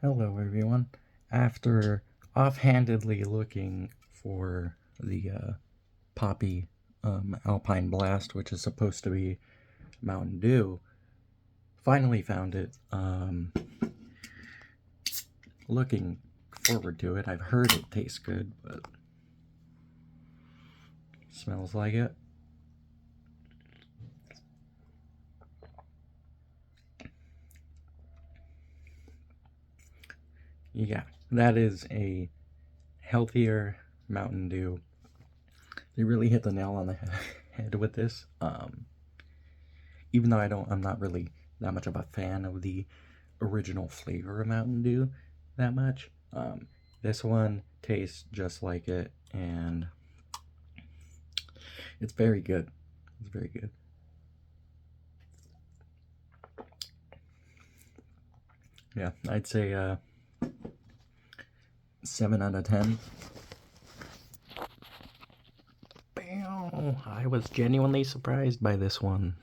Hello, everyone. After offhandedly looking for the Poppy Alpine Blast, which is supposed to be Mountain Dew, finally found it. Looking forward to it. I've heard it tastes good, but smells like it. Yeah, that is a healthier Mountain Dew. They really hit the nail on the head with this. Even though I'm not really that much of a fan of the original flavor of Mountain Dew that much. This one tastes just like it, and it's very good. It's very good. Yeah, I'd say 7 out of 10. Bam! I was genuinely surprised by this one.